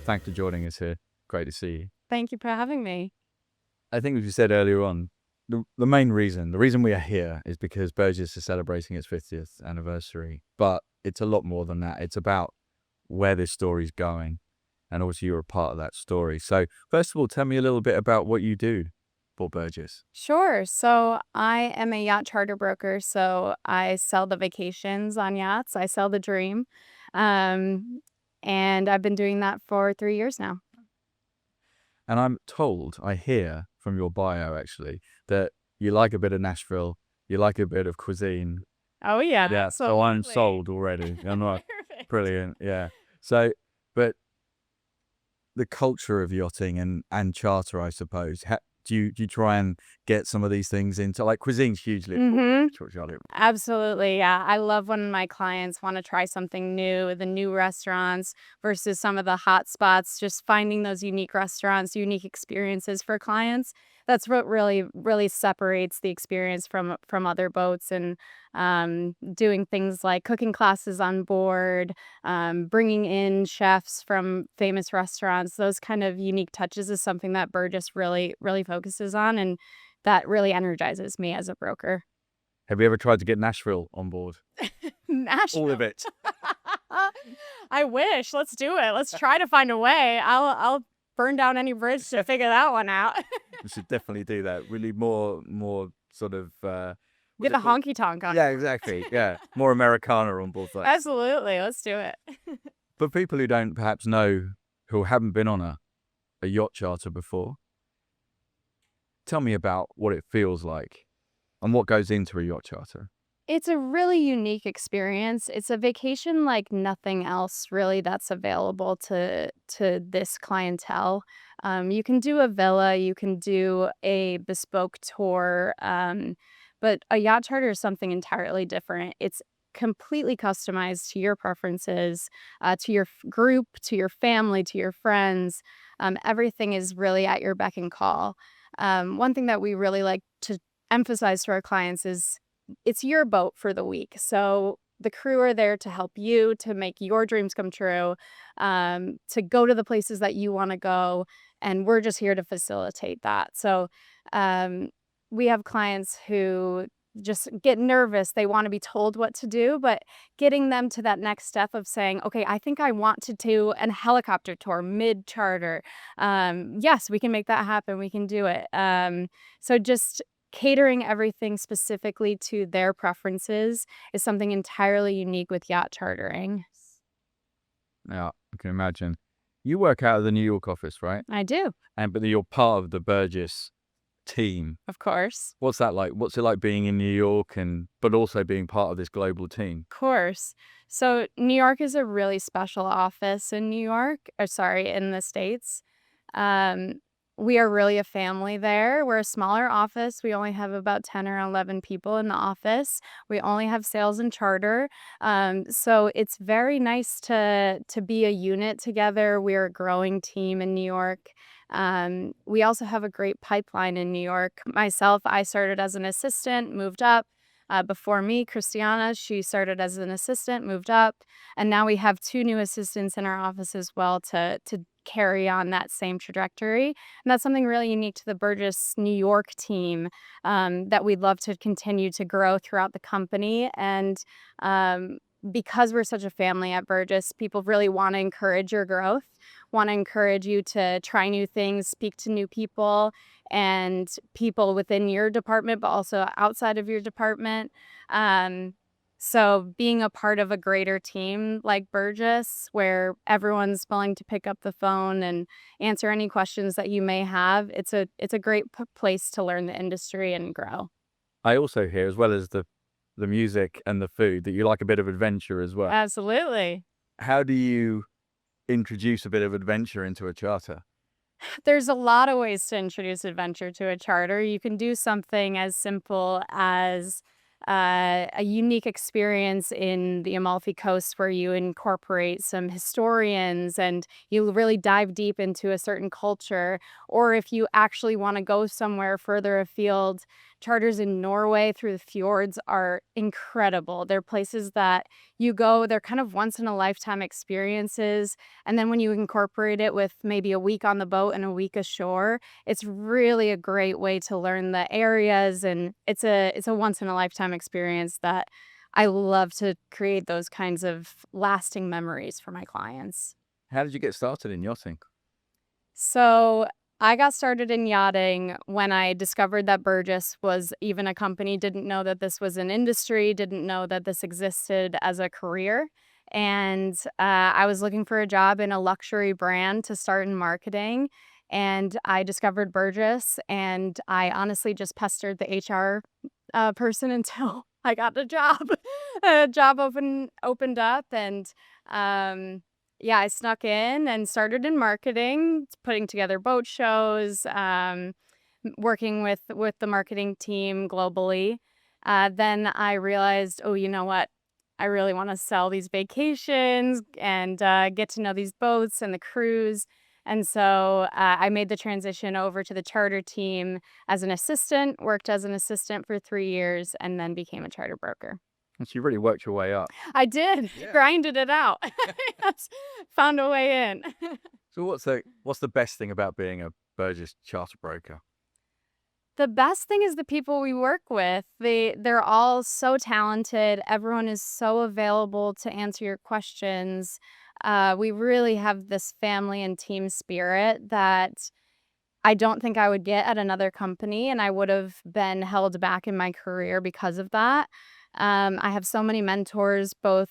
Thanks for joining us here. Great to see you. Thank you for having me. I think as you said earlier on, the main reason, the reason we are here is because Burgess is celebrating its 50th anniversary. But it's a lot more than that. It's about where this story's going. And obviously you're a part of that story. So first of all, tell me a little bit about what you do for Burgess. Sure. So I am a yacht charter broker. So I sell the vacations on yachts. I sell the dream. Um, and I've been doing that for 3 years now. And I'm told, I hear from your bio actually, that you like a bit of Nashville, you like a bit of cuisine. Oh, yeah. Yeah, so I'm Absolutely. sold already. I'm not Perfect. brilliant. Yeah. So, but the culture of yachting and charter, I suppose, do you try and get some of these things into, like, cuisine's hugely important for charter. Absolutely. Yeah. I love when my clients want to try something new, the new restaurants versus some of the hot spots, just finding those unique restaurants, unique experiences for clients. That's what really separates the experience from other boats, and doing things like cooking classes on board, bringing in chefs from famous restaurants. Those kind of unique touches is something that Burgess really focuses on, and that really energizes me as a broker. Have you ever tried to get Nashville on board? Nashville. All of it. I wish. Let's do it. Let's try to find a way. I'll burn down any bridge to figure that one out. We should definitely do that. Really more sort of, what's Get the it called? honky tonk on. Yeah, exactly. Yeah. More Americana on board. Like. Absolutely. Let's do it. For people who don't perhaps know, who haven't been on a yacht charter before, tell me about what it feels like and what goes into a yacht charter. It's a really unique experience. It's a vacation like nothing else really that's available to this clientele. You can do a villa, you can do a bespoke tour, but a yacht charter is something entirely different. It's completely customized to your preferences, to your group, to your family, to your friends. Everything is really at your beck and call. One thing that we really like to emphasize to our clients is it's your boat for the week. So the crew are there to help you to make your dreams come true, to go to the places that you want to go. And we're just here to facilitate that. So um, we have clients who just get nervous. They want to be told what to do, but getting them to that next step of saying, okay, I think I want to do a helicopter tour mid charter. Yes, we can make that happen. We can do it. So just catering everything specifically to their preferences is something entirely unique with yacht chartering. Now, I can imagine. You work out of the New York office, right? I do, But you're part of the Burgess team. of course. What's that like? What's it like being in New York but also being part of this global team? Of course. So New York is a really special office in New York, or sorry, in the States. Um, we are really a family there. We're a smaller office. We only have about 10 or 11 people in the office. We only have sales and charter. So it's very nice to be a unit together. We're a growing team in New York. We also have a great pipeline in New York. Myself, I started as an assistant, moved up. Before me, Christiana, she started as an assistant, moved up, and now we have two new assistants in our office as well to carry on that same trajectory. And that's something really unique to the Burgess New York team, that we'd love to continue to grow throughout the company. And because we're such a family at Burgess, people really want to encourage your growth, want to encourage you to try new things, speak to new people, and people within your department, but also outside of your department. So being a part of a greater team like Burgess, where everyone's willing to pick up the phone and answer any questions that you may have, it's a great place to learn the industry and grow. I also hear, as well as the music and the food, that you like a bit of adventure as well. Absolutely. How do you introduce a bit of adventure into a charter? There's a lot of ways to introduce adventure to a charter. You can do something as simple as a unique experience in the Amalfi Coast where you incorporate some historians and you really dive deep into a certain culture. Or if you actually want to go somewhere further afield, Charters in Norway through the fjords are incredible. They're places that you go, they're kind of once in a lifetime experiences. And then when you incorporate it with maybe a week on the boat and a week ashore, it's really a great way to learn the areas. And it's a once in a lifetime experience that I love to create those kinds of lasting memories for my clients. How did you get started in yachting? So I got started in yachting when I discovered that Burgess was even a company, didn't know that this was an industry, didn't know that this existed as a career. And I was looking for a job in a luxury brand to start in marketing. And I discovered Burgess, and I honestly just pestered the HR person until I got the job. A job opened up, and yeah, I snuck in and started in marketing, putting together boat shows, working with the marketing team globally. Then I realized, oh, you know what? I really want to sell these vacations and get to know these boats and the crews. And so I made the transition over to the charter team as an assistant, worked as an assistant for 3 years, and then became a charter broker. And so you really worked your way up. I did. Yeah. Grinded it out. Yes, found a way in. So what's the best thing about being a Burgess charter broker? The best thing is the people we work with. They're all so talented. Everyone is so available to answer your questions. We really have this family and team spirit that I don't think I would get at another company, and I would have been held back in my career because of that. I have so many mentors, both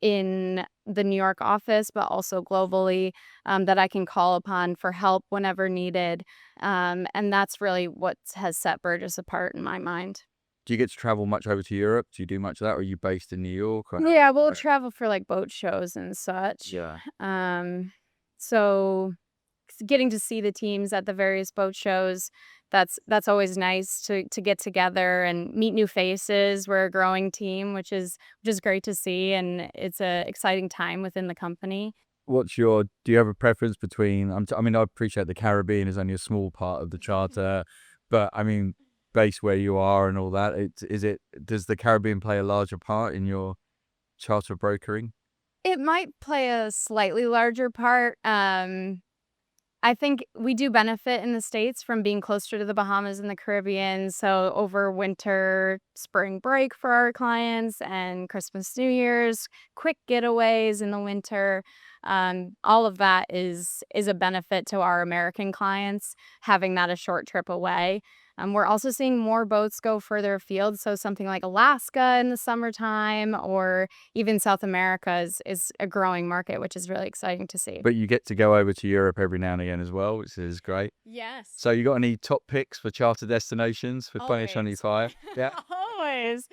in the New York office, but also globally, that I can call upon for help whenever needed. And that's really what has set Burgess apart in my mind. Do you get to travel much over to Europe? Do you do much of that? Or are you based in New York? Or Yeah, we'll travel for like boat shows and such. yeah. So getting to see the teams at the various boat shows, that's always nice to get together and meet new faces. We're a growing team, which is great to see, and it's a exciting time within the company. Do you have a preference between, I mean, I appreciate the Caribbean is only a small part of the charter, but I mean, based where you are and all that, does the Caribbean play a larger part in your charter brokering? It might play a slightly larger part. I think we do benefit in the States from being closer to the Bahamas and the Caribbean. So over winter, spring break for our clients and Christmas, New Year's, quick getaways in the winter. All of that is a benefit to our American clients, having that a short trip away. We're also seeing more boats go further afield. So something like Alaska in the summertime, or even South America is a growing market, which is really exciting to see. But you get to go over to Europe every now and again as well, which is great. Yes. So you got any top picks for charter destinations for Always. 2025? Yeah. Always.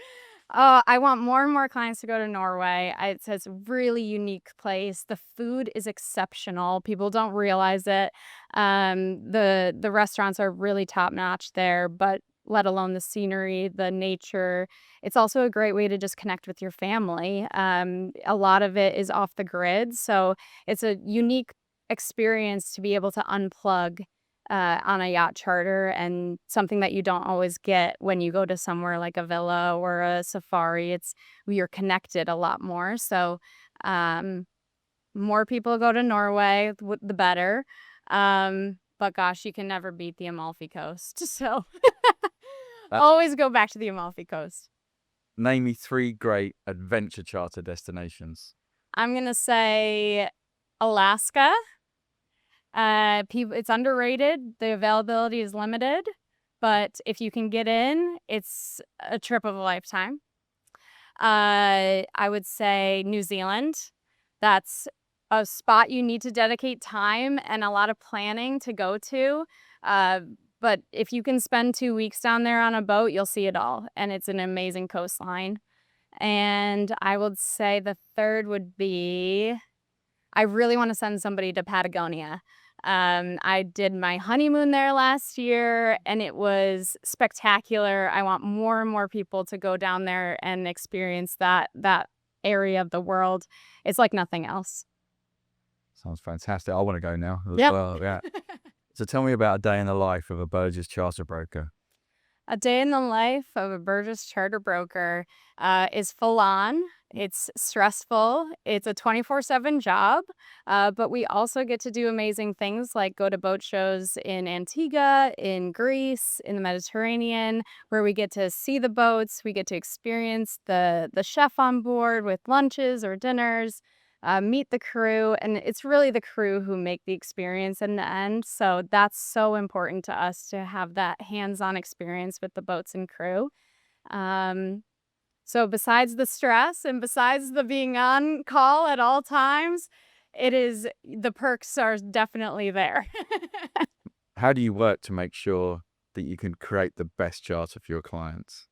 I want more and more clients to go to Norway. It's a really unique place. The food is exceptional. People don't realize it. The restaurants are really top notch there, but let alone the scenery, the nature. It's also a great way to just connect with your family. A lot of it is off the grid, so it's a unique experience to be able to unplug on a yacht charter, and something that you don't always get when you go to somewhere like a villa or a safari. You're connected a lot more. So more people go to Norway, the better. But gosh, you can never beat the Amalfi Coast. So always go back to the Amalfi Coast. Name me 3 great adventure charter destinations. I'm gonna say Alaska. It's underrated. The availability is limited, but if you can get in, it's a trip of a lifetime. I would say New Zealand. That's a spot you need to dedicate time and a lot of planning to go to. But if you can spend 2 weeks down there on a boat, you'll see it all, and it's an amazing coastline. And I would say the third would be, I really want to send somebody to Patagonia. I did my honeymoon there last year, and it was spectacular. I want more and more people to go down there and experience that area of the world. It's like nothing else. Sounds fantastic. I want to go now as Yep. well. Yeah. So tell me about a day in the life of a Burgess charter broker. A day in the life of a Burgess charter broker is full on. It's stressful. It's a 24/7 job, but we also get to do amazing things like go to boat shows in Antigua, in Greece, in the Mediterranean, where we get to see the boats. We get to experience the chef on board with lunches or dinners, meet the crew, and it's really the crew who make the experience in the end. So that's so important to us to have that hands-on experience with the boats and crew. Um, so besides the stress and besides the being on call at all times, the perks are definitely there. How do you work to make sure that you can create the best charter for your clients?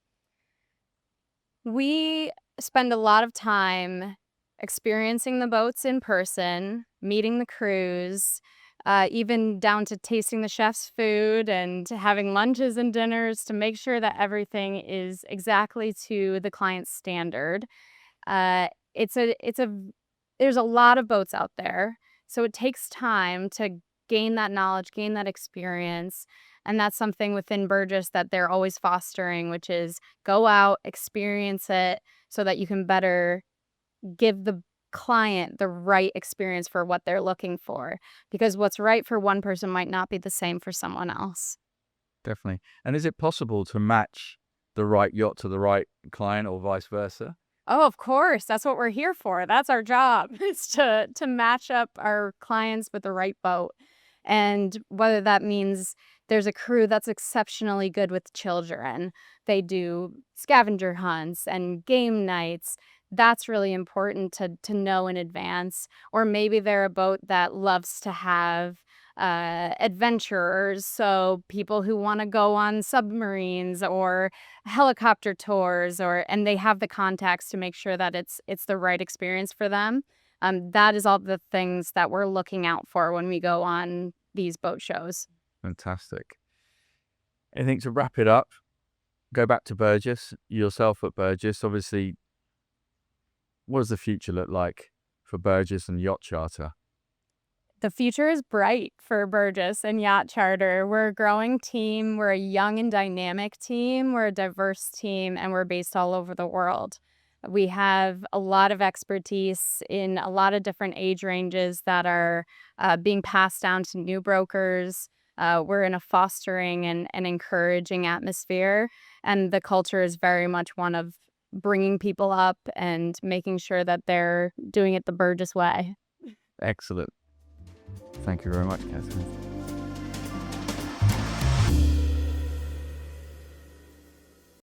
We spend a lot of time experiencing the boats in person, meeting the crews, even down to tasting the chef's food and to having lunches and dinners to make sure that everything is exactly to the client's standard. Uh, it's a there's a lot of boats out there, so it takes time to gain that knowledge, gain that experience, and that's something within Burgess that they're always fostering, which is go out, experience it so that you can better give the client the right experience for what they're looking for, because what's right for one person might not be the same for someone else. Definitely. And is it possible to match the right yacht to the right client or vice versa? Oh, of course. That's what we're here for. That's our job is to match up our clients with the right boat. And whether that means there's a crew that's exceptionally good with children. They do scavenger hunts and game nights. That's really important to know in advance. Or maybe they're a boat that loves to have adventurers, so people who want to go on submarines or helicopter tours, and they have the contacts to make sure that it's the right experience for them. That is all the things that we're looking out for when we go on these boat shows. Fantastic. I think to wrap it up, go back to Burgess, yourself at Burgess. Obviously, what does the future look like for Burgess and yacht charter? The future is bright for Burgess and Yacht Charter. We're a growing team. We're a young and dynamic team. We're a diverse team, and we're based all over the world. We have a lot of expertise in a lot of different age ranges that are being passed down to new brokers. We're in a fostering and encouraging atmosphere, and the culture is very much one of bringing people up and making sure that they're doing it the Burgess way. Excellent. Thank you very much, Catherine.